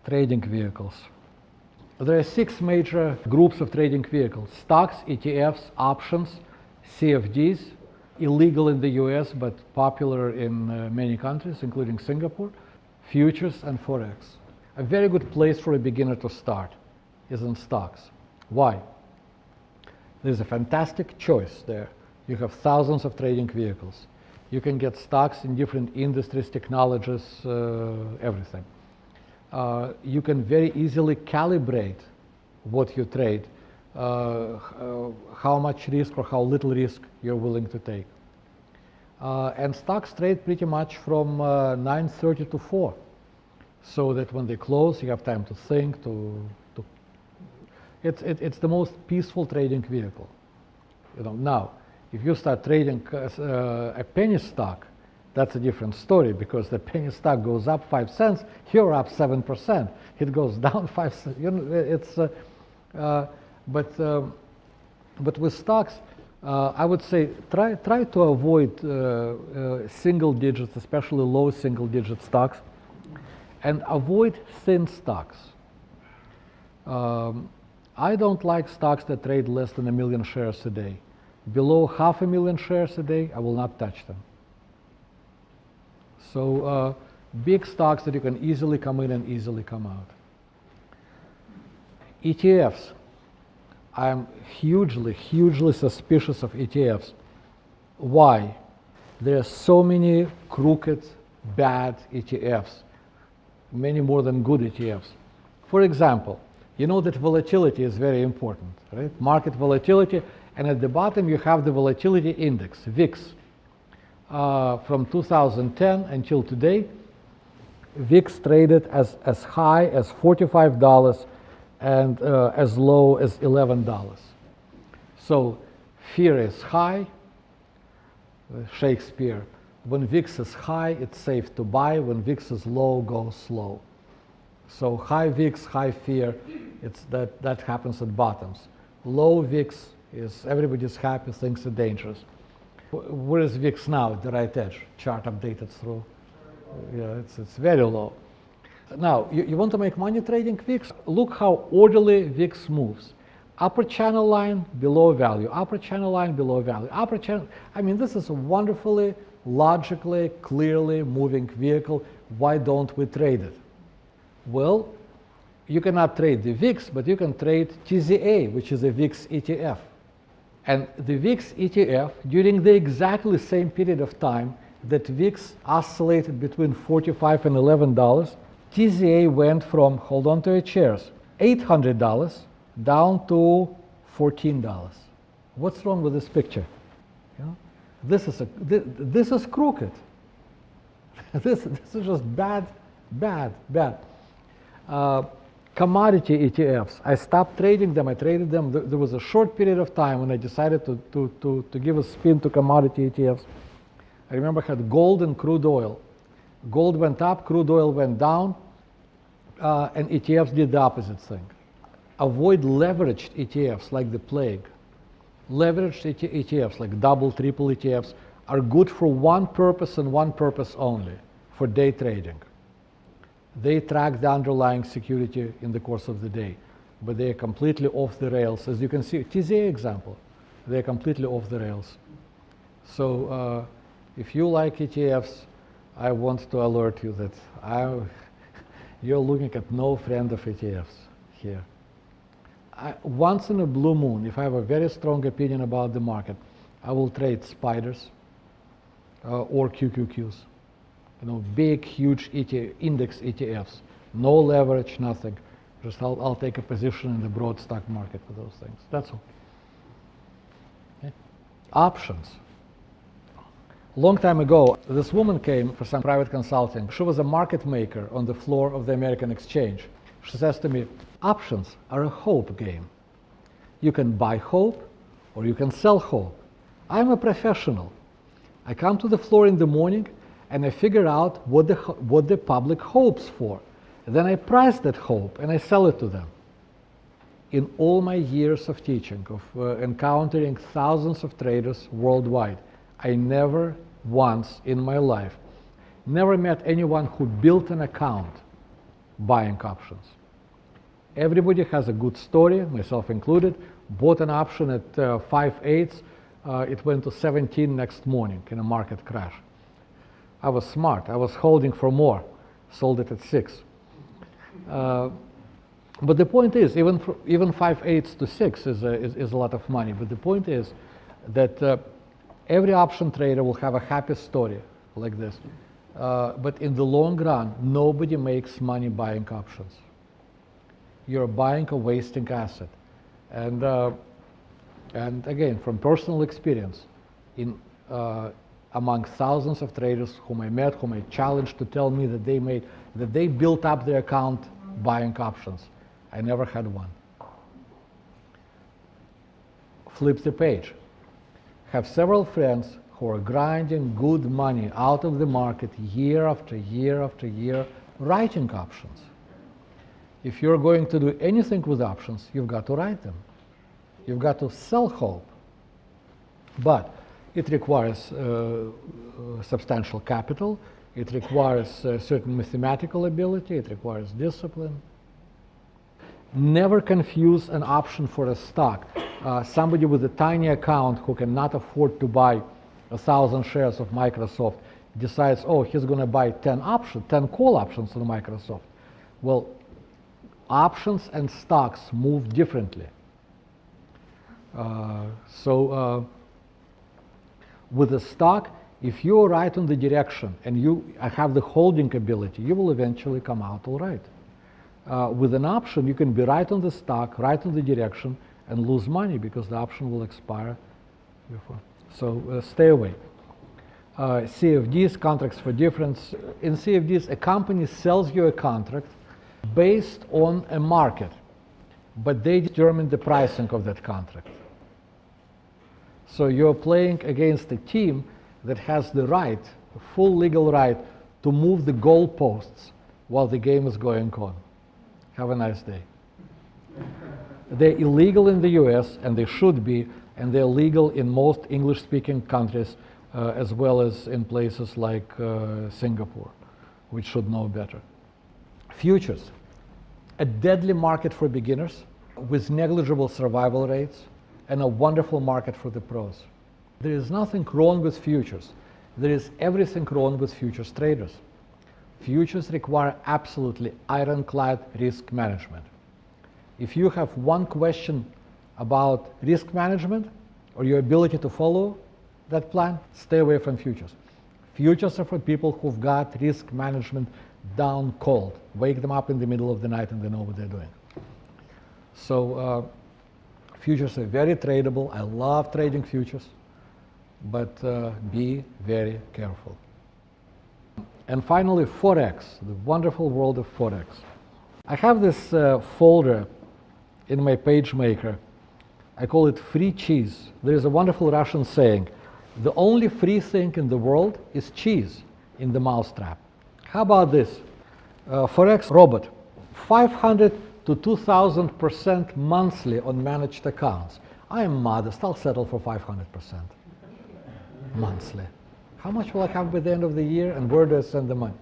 Trading vehicles. There are 6 major groups of trading vehicles: stocks, ETFs, options, CFDs, illegal in the US but popular in many countries, including Singapore, futures, and Forex. A very good place for a beginner to start is in stocks. Why? There's a fantastic choice there. You have thousands of trading vehicles. You can get stocks in different industries, technologies, everything. You can very easily calibrate what you trade, how much risk or how little risk you're willing to take. And stocks trade pretty much from 9:30 to 4, so that when they close, you have time to think. It's the most peaceful trading vehicle. Now, if you start trading a penny stock, that's a different story, because the penny stock goes up 5 cents, you're up 7%. It goes down 5 cents. But with stocks, I would say try to avoid single digits, especially low single digit stocks, and avoid thin stocks. I don't like stocks that trade less than 1 million shares a day. Below 500,000 shares a day, I will not touch them. So big stocks that you can easily come in and easily come out. ETFs. I'm hugely suspicious of ETFs. Why? There are so many crooked, bad ETFs, many more than good ETFs. For example, you know that volatility is very important, right? Market volatility, and at the bottom you have the volatility index, VIX. From 2010 until today, VIX traded as high as $45 and as low as $11. So fear is high. Shakespeare, when VIX is high, it's safe to buy. When VIX is low, go slow. So high VIX, high fear, that happens at bottoms. Low VIX is everybody's happy, things are dangerous. Where is VIX now at the right edge? Chart updated through. Yeah, it's very low. Now, you want to make money trading VIX? Look how orderly VIX moves. Upper channel line, below value. Upper channel line, below value. Upper channel. I mean, this is a wonderfully, logically, clearly moving vehicle. Why don't we trade it? Well, you cannot trade the VIX, but you can trade TZA, which is a VIX ETF. And the VIX ETF, during the exactly same period of time that VIX oscillated between $45 and $11, TZA went from, hold on to your chairs, $800 down to $14. What's wrong with this picture? You know, this is crooked. this is just bad. Commodity ETFs. I stopped trading them. I traded them. There was a short period of time when I decided to give a spin to commodity ETFs. I remember I had gold and crude oil. Gold went up, crude oil went down, and ETFs did the opposite thing. Avoid leveraged ETFs like the plague. Leveraged ETFs like double, triple ETFs are good for one purpose and one purpose only, for day trading. They track the underlying security in the course of the day, but they are completely off the rails. As you can see, TZA example, they're completely off the rails. So if you like ETFs, I want to alert you that you're looking at no friend of ETFs here. Once in a blue moon, if I have a very strong opinion about the market, I will trade spiders or QQQs. You know, big, huge index ETFs, no leverage, nothing. Just I'll take a position in the broad stock market for those things. That's all. Okay. Options. Long time ago, this woman came for some private consulting. She was a market maker on the floor of the American Exchange. She says to me, options are a hope game. You can buy hope or you can sell hope. I'm a professional. I come to the floor in the morning and I figure out what the public hopes for. And then I price that hope and I sell it to them. In all my years of teaching, of encountering thousands of traders worldwide, I never once in my life, never met anyone who built an account buying options. Everybody has a good story, myself included. Bought an option at 5/8. It went to 17 next morning in a market crash. I was smart. I was holding for more. Sold it at 6. But the point is, even 5/8 to 6 is a lot of money. But the point is that every option trader will have a happy story like this. But in the long run, nobody makes money buying options. You're buying a wasting asset. And again, from personal experience, among thousands of traders whom I met, whom I challenged to tell me that they built up their account buying options, I never had one. Flip the page. Have several friends who are grinding good money out of the market year after year after year, writing options. If you're going to do anything with options, you've got to write them. You've got to sell hope. But it requires substantial capital. It requires certain mathematical ability. It requires discipline. Never confuse an option for a stock. Somebody with a tiny account who cannot afford to buy 1,000 shares of Microsoft decides, oh, he's going to buy 10 call options on Microsoft. Well, options and stocks move differently. With a stock, if you're right on the direction and you have the holding ability, you will eventually come out all right. With an option, you can be right on the stock, right on the direction, and lose money because the option will expire before. So stay away. CFDs, contracts for difference. In CFDs, a company sells you a contract based on a market, but they determine the pricing of that contract. So you're playing against a team that has the right, the full legal right, to move the goalposts while the game is going on. Have a nice day. They're illegal in the US, and they should be, and they're legal in most English-speaking countries, as well as in places like Singapore, which should know better. Futures, a deadly market for beginners with negligible survival rates and a wonderful market for the pros. There is nothing wrong with futures. There is everything wrong with futures traders. Futures require absolutely ironclad risk management. If you have one question about risk management or your ability to follow that plan, stay away from futures. Futures are for people who've got risk management down cold. Wake them up in the middle of the night and they know what they're doing. So futures are very tradable. I love trading futures, but be very careful. And finally, Forex, the wonderful world of Forex. I have this folder in my PageMaker. I call it free cheese. There is a wonderful Russian saying, the only free thing in the world is cheese in the mousetrap. How about this? Forex robot, 500 to 2,000% monthly on managed accounts. I am modest. I'll settle for 500% monthly. How much will I have by the end of the year, and where do I send the money?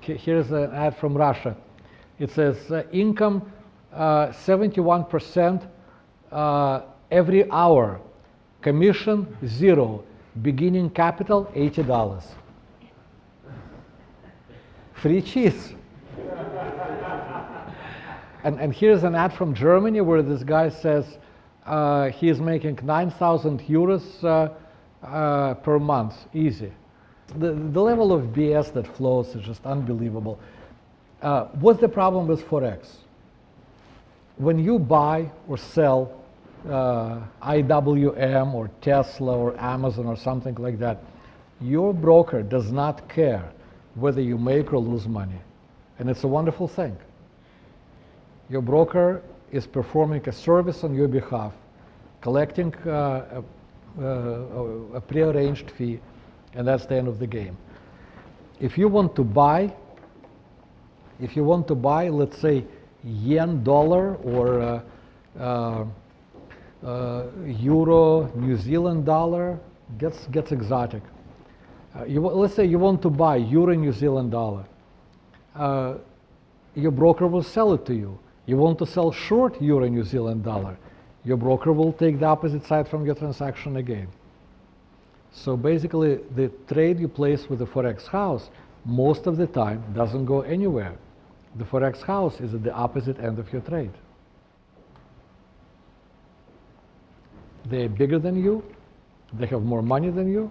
Here's an ad from Russia. It says income 71% every hour, commission 0, beginning capital $80. Free cheese. And here's an ad from Germany where this guy says he is making 9,000 euros per month, easy. The level of BS that flows is just unbelievable. What's the problem with Forex? When you buy or sell IWM or Tesla or Amazon or something like that, your broker does not care whether you make or lose money. And it's a wonderful thing. Your broker is performing a service on your behalf, collecting a prearranged fee, and that's the end of the game. If you want to buy, let's say, yen dollar or euro New Zealand dollar, gets exotic. Let's say you want to buy euro New Zealand dollar. your broker will sell it to you. You want to sell short Euro New Zealand dollar, your broker will take the opposite side from your transaction again. So basically, the trade you place with the Forex house most of the time doesn't go anywhere. The Forex house is at the opposite end of your trade. They're bigger than you, they have more money than you,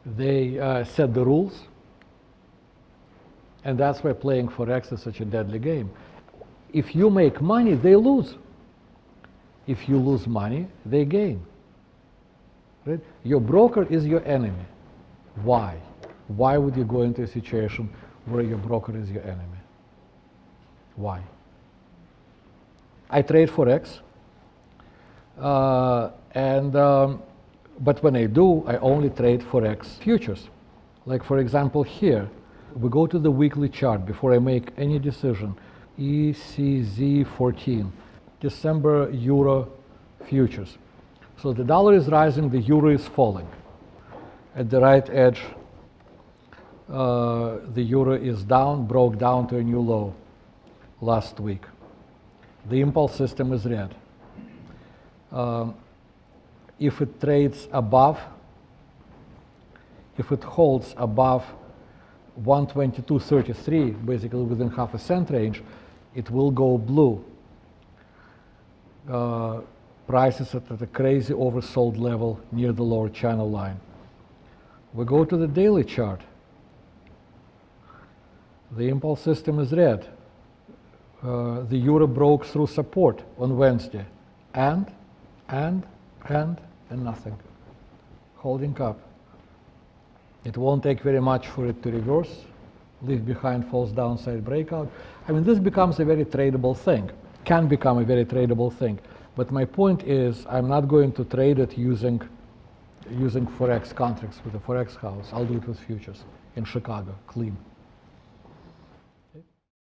they set the rules, and that's why playing Forex is such a deadly game. If you make money, they lose. If you lose money, they gain. Right? Your broker is your enemy. Why? Why would you go into a situation where your broker is your enemy? Why? I trade Forex, but when I do, I only trade Forex futures. Like for example here, we go to the weekly chart before I make any decision. ECZ14, December Euro futures. So the dollar is rising, the euro is falling. At the right edge, the euro is down, broke down to a new low last week. The impulse system is red. If it trades above, if it holds above 122.33, basically within half a cent range, it will go blue. Prices at a crazy oversold level near the lower channel line. We go to the daily chart. The impulse system is red. The euro broke through support on Wednesday. And nothing. Holding up. It won't take very much for it to reverse, leave behind false downside breakout. I mean, this becomes a very tradable thing, can become a very tradable thing. But my point is, I'm not going to trade it using Forex contracts with the Forex house. I'll do it with futures in Chicago, clean.